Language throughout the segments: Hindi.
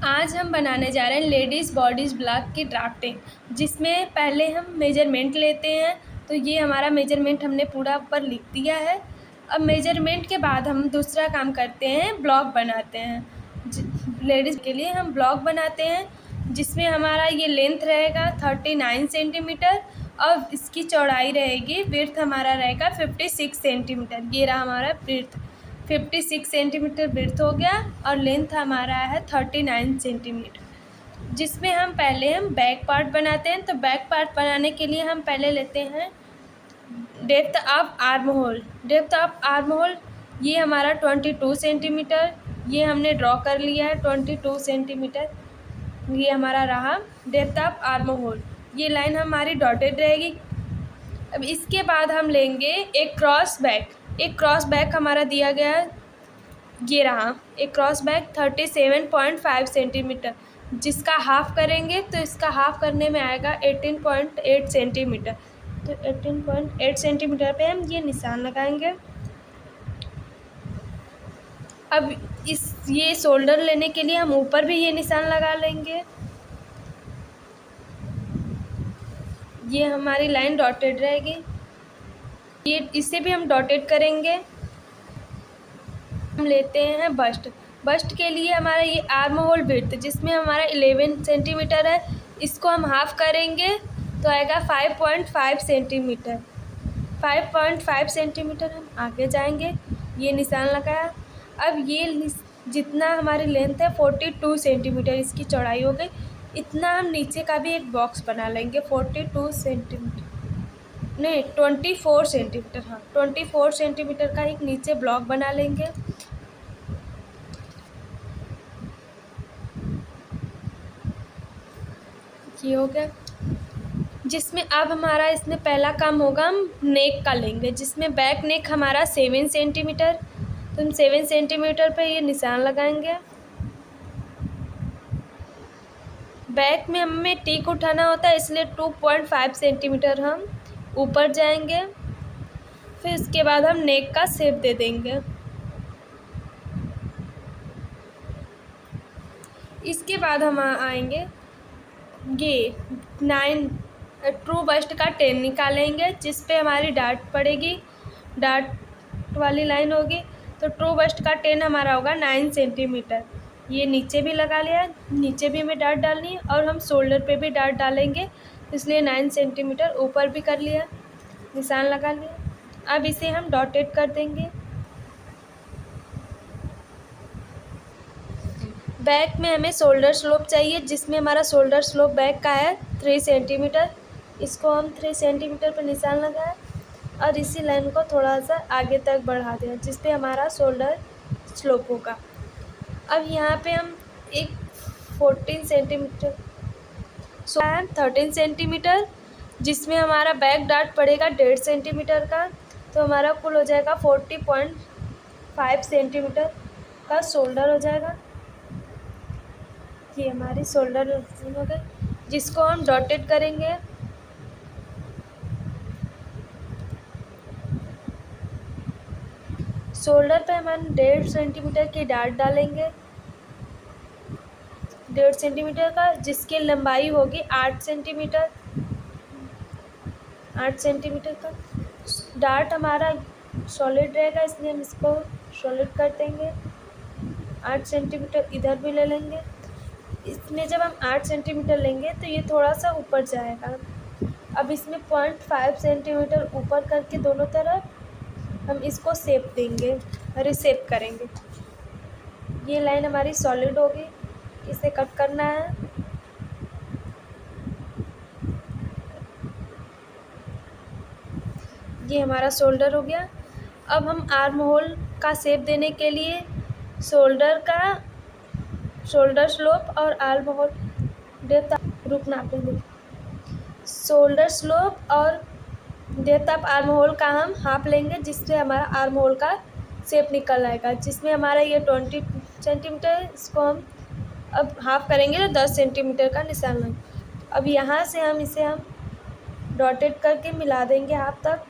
आज हम बनाने जा रहे हैं लेडीज़ बॉडीज़ ब्लॉक की ड्राफ्टिंग, जिसमें पहले हम मेजरमेंट लेते हैं। तो ये हमारा मेजरमेंट हमने पूरा ऊपर लिख दिया है। अब मेजरमेंट के बाद हम दूसरा काम करते हैं, ब्लॉक बनाते हैं। लेडीज़ के लिए हम ब्लॉक बनाते हैं, जिसमें हमारा ये लेंथ रहेगा 39 सेंटीमीटर और इसकी चौड़ाई रहेगी, विड्थ हमारा रहेगा 56 सेंटीमीटर। ये रहा हमारा विड्थ, 56 सेंटीमीटर विड्थ हो गया और लेंथ हमारा है 39 सेंटीमीटर। जिसमें हम बैक पार्ट बनाते हैं। तो बैक पार्ट बनाने के लिए हम पहले लेते हैं depth of arm hole. Depth of arm hole ये हमारा 22 सेंटीमीटर, ये हमने ड्रॉ कर लिया है 22 सेंटीमीटर। ये हमारा रहा डेप्थ ऑफ आर्म होल। ये लाइन हमारी डॉटेड रहेगी। अब इसके बाद हम लेंगे एक क्रॉस बैक। एक क्रॉस बैक हमारा दिया गया है, ये रहा एक क्रॉस बैक 37.5 सेंटीमीटर, जिसका हाफ करेंगे तो इसका हाफ करने में आएगा 18.8 सेंटीमीटर। तो 18.8 सेंटीमीटर पे हम ये निशान लगाएंगे। अब ये शोल्डर लेने के लिए हम ऊपर भी ये निशान लगा लेंगे। ये हमारी लाइन डॉटेड रहेगी, ये इसे भी हम डॉटेड करेंगे। हम लेते हैं बस्ट। बस्ट के लिए हमारा ये आर्म होल विड्थ, जिसमें हमारा 11 सेंटीमीटर है, इसको हम हाफ करेंगे तो आएगा 5.5 सेंटीमीटर। 5.5 सेंटीमीटर हम आगे जाएंगे, ये निशान लगाया। अब ये जितना हमारी लेंथ है 42 सेंटीमीटर इसकी चौड़ाई हो गई। इतना हम नीचे का भी एक बॉक्स बना लेंगे 42 सेंटीमीटर, नहीं 24 सेंटीमीटर, हाँ 24 सेंटीमीटर का एक नीचे ब्लॉक बना लेंगे। ये हो गया। जिसमें अब हमारा इसमें पहला काम होगा, हम नेक का लेंगे, जिसमें बैक नेक हमारा 7 सेंटीमीटर। तो हम 7 सेंटीमीटर पे ये निशान लगाएंगे। बैक में हमें टीक उठाना होता है, इसलिए 2.5 सेंटीमीटर हम ऊपर जाएंगे। फिर इसके बाद हम नेक का शेप दे देंगे। इसके बाद हम आएंगे ये 9 ट्रू बस्ट का 10 निकालेंगे, जिस पे हमारी डार्ट पड़ेगी, डार्ट वाली लाइन होगी। तो ट्रू बस्ट का 10 हमारा होगा 9 सेंटीमीटर। ये नीचे भी लगा लिया, नीचे भी हमें डार्ट डालनी है और हम शोल्डर पे भी डार्ट डालेंगे, इसलिए 9 सेंटीमीटर ऊपर भी कर लिया, निशान लगा लिया। अब इसे हम डॉटेड कर देंगे। बैक में हमें शोल्डर स्लोप चाहिए, जिसमें हमारा शोल्डर स्लोप बैक का है 3 सेंटीमीटर। इसको हम 3 सेंटीमीटर पर निशान लगाए और इसी लाइन को थोड़ा सा आगे तक बढ़ा दें, जिस पे हमारा शोल्डर स्लोप होगा। अब यहाँ पे हम एक 14 सेंटीमीटर 13 सेंटीमीटर, जिसमें हमारा बैक डार्ट पड़ेगा 1.5 सेंटीमीटर का। तो हमारा कुल हो जाएगा 40.5 सेंटीमीटर का शोल्डर हो जाएगा। ये हमारी शोल्डर हो गई, जिसको हम डॉटेड करेंगे। शोल्डर पे हम 1.5 सेंटीमीटर की डार्ट डालेंगे, 1.5 सेंटीमीटर का, जिसकी लंबाई होगी 8 सेंटीमीटर। 8 सेंटीमीटर का डार्ट हमारा सॉलिड रहेगा, इसलिए हम इसको सॉलिड कर देंगे। 8 सेंटीमीटर इधर भी ले लेंगे। इसमें जब हम 8 सेंटीमीटर लेंगे तो ये थोड़ा सा ऊपर जाएगा। अब इसमें 0.5 सेंटीमीटर ऊपर करके दोनों तरफ हम इसको शेप देंगे, रिशेप करेंगे। ये लाइन हमारी सॉलिड होगी, इसे कट करना है। ये हमारा शोल्डर हो गया। अब हम आर्म होल का शेप देने के लिए शोल्डर स्लोप और arm hole depth shoulder slope और डेप्थ ऑफ आर्म होल का हम हाफ लेंगे, जिससे हमारा आर्म होल का शेप निकल आएगा। जिसमें हमारा ये 20 सेंटीमीटर, इसको हम अब हाफ करेंगे तो 10 सेंटीमीटर का निशान लेंगे। अब यहाँ से हम इसे डॉटेड करके मिला देंगे हाफ तक।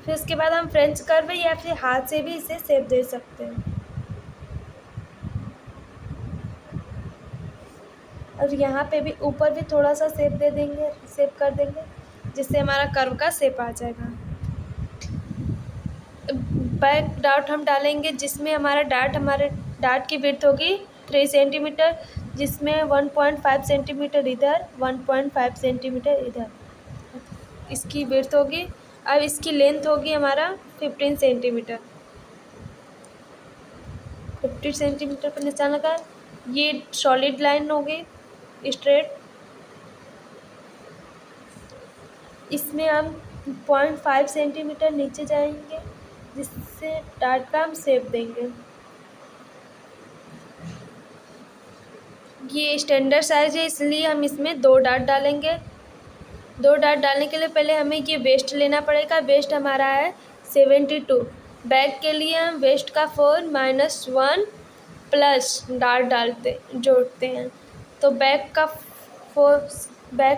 फिर उसके बाद हम फ्रेंच कर्व या फिर हाथ से भी इसे शेप दे सकते हैं। और यहाँ पे भी ऊपर भी थोड़ा सा शेप दे देंगे, शेप कर देंगे, जिससे हमारा कर्व का शेप आ जाएगा। बैक डार्ट हम डालेंगे, जिसमें हमारे डार्ट की विड्थ होगी 3 सेंटीमीटर, जिसमें 1.5 सेंटीमीटर इधर, 1.5 सेंटीमीटर इधर इसकी विड्थ होगी। अब इसकी लेंथ होगी हमारा 15 सेंटीमीटर। 50 सेंटीमीटर पर निशान लगा। ये सॉलिड लाइन होगी स्ट्रेट। इसमें हम 0.5 सेंटीमीटर नीचे जाएंगे, जिससे डार्ट का हम शेप देंगे। ये स्टैंडर्ड साइज है, इसलिए हम इसमें 2 डार्ट डालेंगे। 2 डार्ट डालने के लिए पहले हमें ये वेस्ट लेना पड़ेगा। वेस्ट हमारा है 72। बैक के लिए हम वेस्ट का 4 - 1 प्लस डार्ट जोड़ते हैं, तो बैक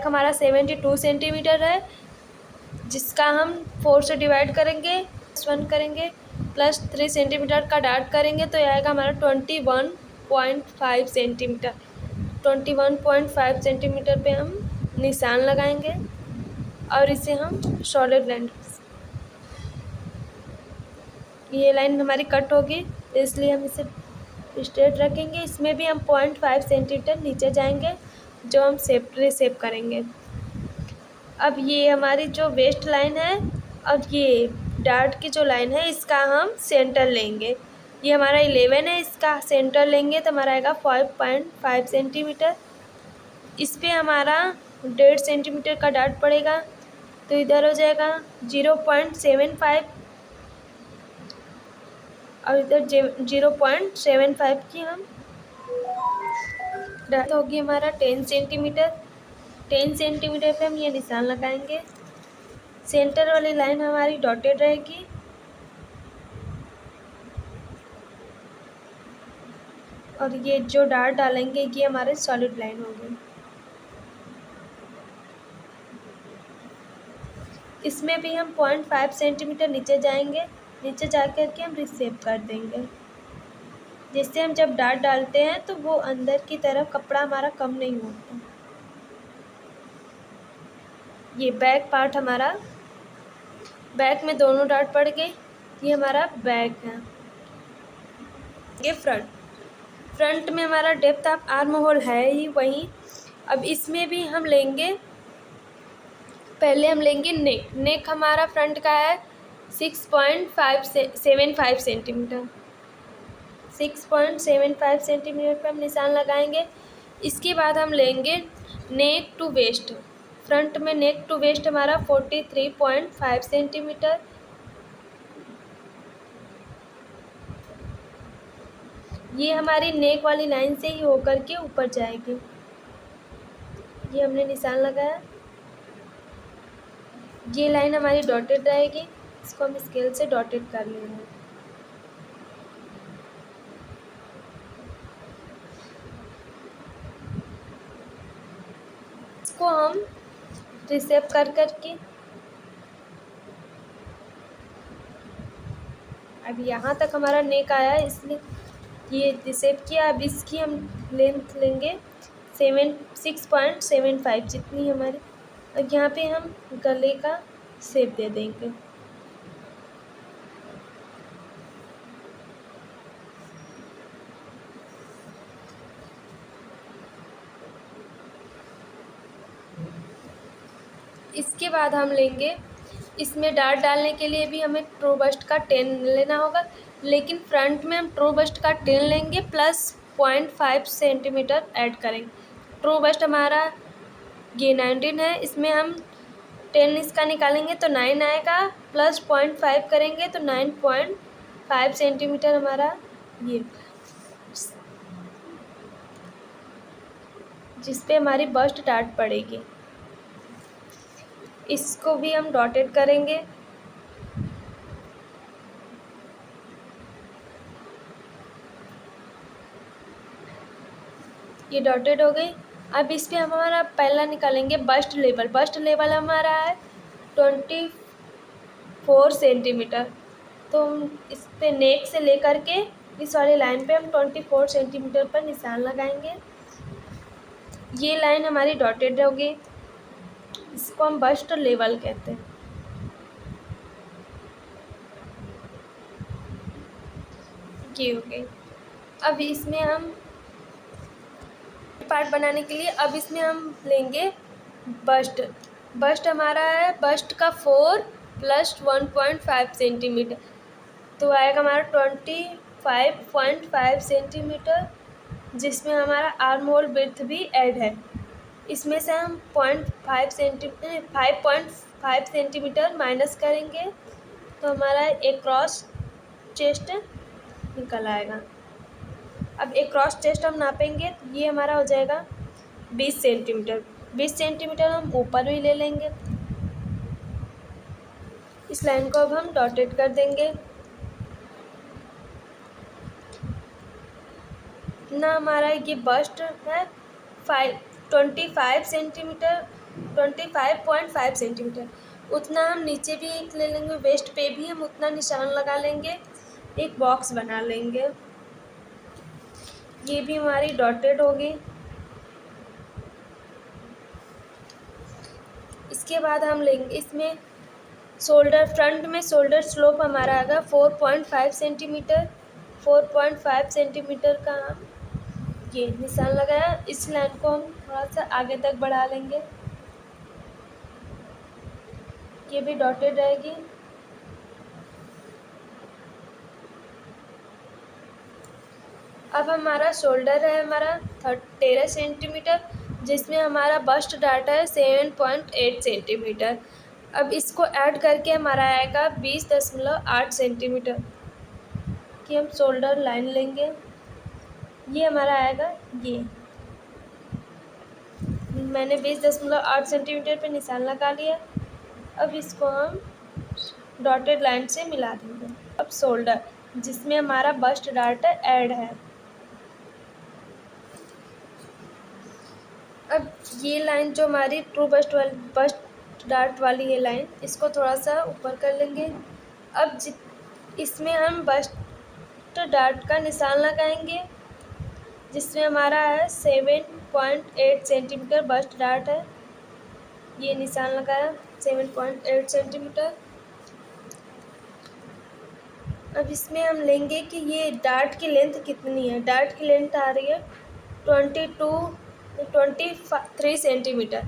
हमारा 72 सेंटीमीटर है, जिसका हम 4 से डिवाइड करेंगे, 1 करेंगे, प्लस 3 सेंटीमीटर का डार्ट करेंगे, तो यह आएगा हमारा 21.5 सेंटीमीटर। 21.5 सेंटीमीटर पे हम निशान लगाएंगे और इसे हम सॉलिड लाइन, ये लाइन हमारी कट होगी, इसलिए हम इसे स्ट्रेट रखेंगे। इसमें भी हम 0.5 सेंटीमीटर नीचे जाएंगे, जो हम शेप करेंगे। अब ये हमारी जो वेस्ट लाइन है, अब ये डार्ट की जो लाइन है, इसका हम सेंटर लेंगे। ये हमारा 11 है, इसका सेंटर लेंगे तो हमारा आएगा 5.5 सेंटीमीटर। इस पर हमारा 1.5 सेंटीमीटर का डार्ट पड़ेगा, तो इधर हो जाएगा 0.75 और इधर 0.75 की हम डार्ट होगी हमारा 10 सेंटीमीटर। 10 सेंटीमीटर पे हम ये निशान लगाएंगे। सेंटर वाली लाइन हमारी डॉटेड रहेगी। और ये जो डार्ट डालेंगे ये हमारे सॉलिड लाइन होगी। इसमें भी हम 0.5 सेंटीमीटर नीचे जाएंगे। नीचे जा कर के हम रिसेप कर देंगे, जिससे हम जब डार्ट डालते हैं तो वो अंदर की तरफ कपड़ा हमारा कम नहीं होता। ये बैक पार्ट हमारा, बैक में दोनों डार्ट पड़ गए, ये हमारा बैक है। ये फ्रंट में हमारा डेप्थ ऑफ आर्म होल है ही वही। अब इसमें भी हम लेंगे, पहले हम लेंगे नेक हमारा फ्रंट का है 6.75 सेंटीमीटर। 6.75 सेंटीमीटर पर हम निशान लगाएंगे। इसके बाद हम लेंगे नेक टू वेस्ट। फ्रंट में नेक टू वेस्ट हमारा 43.5 सेंटीमीटर। ये हमारी नेक वाली लाइन से ही होकर के ऊपर जाएगी। ये हमने निशान लगाया। ये लाइन हमारी डॉटेड रहेगी, इसको हम स्केल से डॉटेड कर लेंगे। इसको हम रिसेप कर के अब यहाँ तक हमारा नेक आया है, इसलिए ये रिसेप किया। अब इसकी हम लेंथ लेंगे 6.75 जितनी हमारी, और यहाँ पे हम गले का शेप दे देंगे। इसके बाद हम लेंगे, इसमें डार्ट डालने के लिए भी हमें ट्रू बस्ट का 10 लेना होगा, लेकिन फ्रंट में हम ट्रू बस्ट का 10 लेंगे प्लस 0.5 सेंटीमीटर ऐड करेंगे। ट्रू बस्ट हमारा ये 19 है, इसमें हम 10 इसका निकालेंगे तो 9 आएगा, प्लस 0.5 करेंगे तो 9.5 सेंटीमीटर हमारा ये, जिस पे हमारी बस्ट डार्ट पड़ेगी। इसको भी हम डॉटेड करेंगे। ये डॉटेड हो गई। अब इस पे हमारा पहला निकालेंगे बस्ट लेवल। बस्ट लेवल हमारा है 24 सेंटीमीटर, तो हम इस पे नेक से लेकर के इस वाली लाइन पे हम 24 सेंटीमीटर पर निशान लगाएंगे। ये लाइन हमारी डॉटेड होगी, इसको हम बस्ट लेवल कहते हैं। ये हो गई। अब इसमें हम पार्ट बनाने के लिए अब इसमें हम लेंगे बस्ट। बस्ट हमारा है, बस्ट का 4 + 1.5 सेंटीमीटर, तो आएगा हमारा 25.5 सेंटीमीटर, जिसमें हमारा आर्म होल विड्थ भी ऐड है। इसमें से हम 5.5 सेंटीमीटर माइनस करेंगे तो हमारा एक क्रॉस चेस्ट निकल आएगा। अब एक क्रॉस चेस्ट हम नापेंगे तो ये हमारा हो जाएगा 20 सेंटीमीटर। 20 सेंटीमीटर हम ऊपर भी ले लेंगे। इस लाइन को अब हम डॉटेड कर देंगे। ना हमारा ये बस्ट है 25 सेंटीमीटर, 25.5 सेंटीमीटर, उतना हम नीचे भी एक ले लेंगे, वेस्ट पे भी हम उतना निशान लगा लेंगे, एक बॉक्स बना लेंगे। ये भी हमारी डॉटेड होगी। इसके बाद हम लेंगे इसमें शोल्डर, फ्रंट में शोल्डर स्लोप हमारा आएगा 4.5 सेंटीमीटर। 4.5 सेंटीमीटर का हम ये निशान लगाया। इस लाइन को हम थोड़ा सा आगे तक बढ़ा लेंगे, ये भी डॉटेड रहेगी। अब हमारा शोल्डर है हमारा 13 सेंटीमीटर, जिसमें हमारा बस्ट डाटा है 7.8 सेंटीमीटर। अब इसको ऐड करके हमारा आएगा 20.8 सेंटीमीटर की हम शोल्डर लाइन लेंगे। ये हमारा आएगा, ये मैंने 20.8 सेंटीमीटर पे निशान लगा लिया। अब इसको हम डॉटेड लाइन से मिला देंगे। अब शोल्डर, जिसमें हमारा बस्ट डाटा ऐड है। अब ये लाइन जो हमारी ट्रू बस्ट डार्ट वाली है लाइन, इसको थोड़ा सा ऊपर कर लेंगे। अब इसमें हम बस्ट डार्ट का निशान लगाएंगे, जिसमें हमारा है 7.8 सेंटीमीटर बस्ट डार्ट है। ये निशान लगाया 7.8 सेंटीमीटर। अब इसमें हम लेंगे कि ये डार्ट की लेंथ कितनी है। डार्ट की लेंथ आ रही है 23 सेंटीमीटर।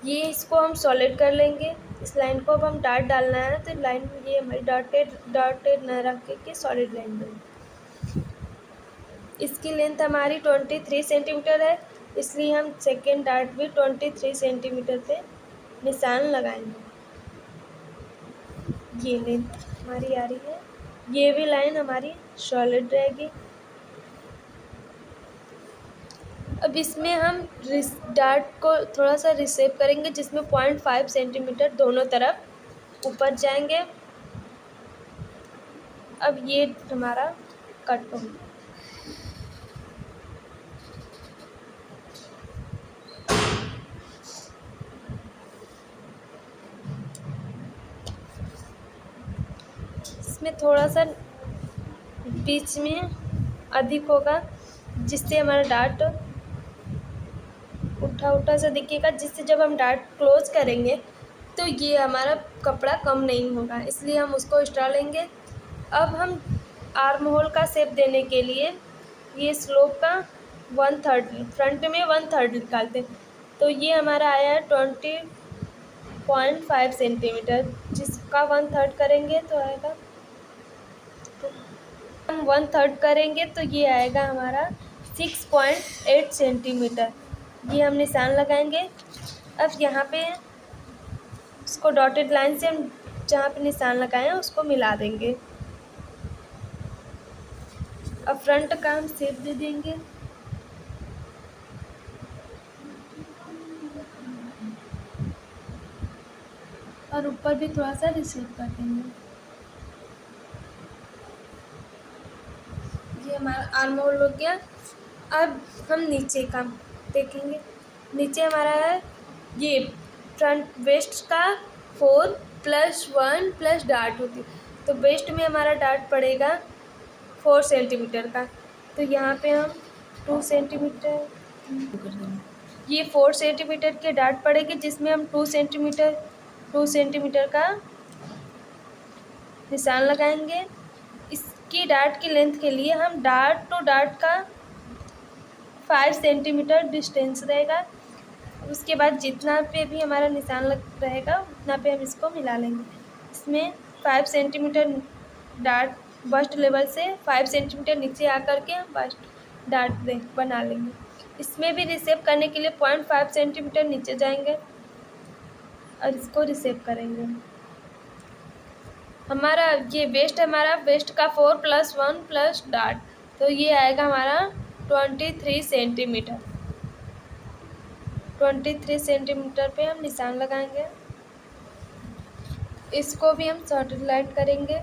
ये इसको हम सॉलिड कर लेंगे। इस लाइन को अब हम डार्ट डालना है, तो लाइन ये हमारी डॉटेड न रख के सॉलिड लाइन बनी। इसकी लेंथ हमारी 23 सेंटीमीटर है, इसलिए हम सेकेंड डार्ट भी 23 सेंटीमीटर पे निशान लगाएंगे। ये लेंथ हमारी आ रही है। ये भी लाइन हमारी सॉलिड रहेगी। अब इसमें हम डार्ट को थोड़ा सा रिसेप करेंगे, जिसमें 0.5 सेंटीमीटर दोनों तरफ ऊपर जाएंगे। अब ये हमारा कट हो गया। इसमें थोड़ा सा बीच में अधिक होगा, जिससे हमारा डार्ट उठा सा दिखेगा, जिससे जब हम डार्ट क्लोज करेंगे तो ये हमारा कपड़ा कम नहीं होगा, इसलिए हम उसको एक्स्ट्रा लेंगे। अब हम आर्म होल का शेप देने के लिए ये स्लोप का 1/3 फ्रंट में 1/3 निकालते हैं, तो ये हमारा आया है 20.5 सेंटीमीटर, जिसका 1/3 करेंगे तो आएगा, हम 1/3 करेंगे तो ये आएगा हमारा 6.8 सेंटीमीटर। ये हम निशान लगाएंगे। अब यहाँ पे उसको डॉटेड लाइन से हम जहाँ पे निशान लगाए हैं उसको मिला देंगे। अब फ्रंट का हम शेप दे देंगे। और ऊपर भी थोड़ा सा रिसेप कर देंगे। ये हमारा आर्म होल हो गया। अब हम नीचे का देखेंगे। नीचे हमारा है ये फ्रंट वेस्ट का 4 + 1 + डार्ट होती, तो वेस्ट में हमारा डार्ट पड़ेगा 4 सेंटीमीटर का, तो यहाँ पे हम 2 सेंटीमीटर कर देंगे। ये 4 सेंटीमीटर के डाट पड़ेगी, जिसमें हम 2 सेंटीमीटर का निशान लगाएंगे। इसकी डाट की लेंथ के लिए हम डाट टू डाट का 5 सेंटीमीटर डिस्टेंस रहेगा। उसके बाद जितना पे भी हमारा निशान लग रहेगा उतना पे हम इसको मिला लेंगे। इसमें 5 सेंटीमीटर डाट बस्ट लेवल से 5 सेंटीमीटर नीचे आकर के हम बस्ट डाट बना लेंगे। इसमें भी रिसेप करने के लिए 0.5 सेंटीमीटर नीचे जाएंगे और इसको रिसेप करेंगे। हमारा ये वेस्ट का 4 + 1 प्लस डाट, तो ये आएगा हमारा 23 सेंटीमीटर। 23 सेंटीमीटर पे हम निशान लगाएंगे। इसको भी हम शॉर्टेड लाइन करेंगे।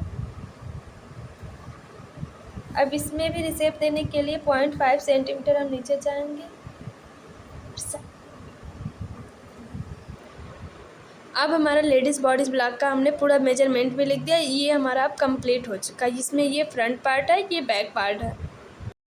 अब इसमें भी रिसेप देने के लिए 0.5 सेंटीमीटर हम नीचे जाएंगे। अब हमारा लेडीज़ बॉडीज़ ब्लॉक का हमने पूरा मेजरमेंट भी लिख दिया। ये हमारा अब कंप्लीट हो चुका है। इसमें ये फ्रंट पार्ट है, ये बैक पार्ट है।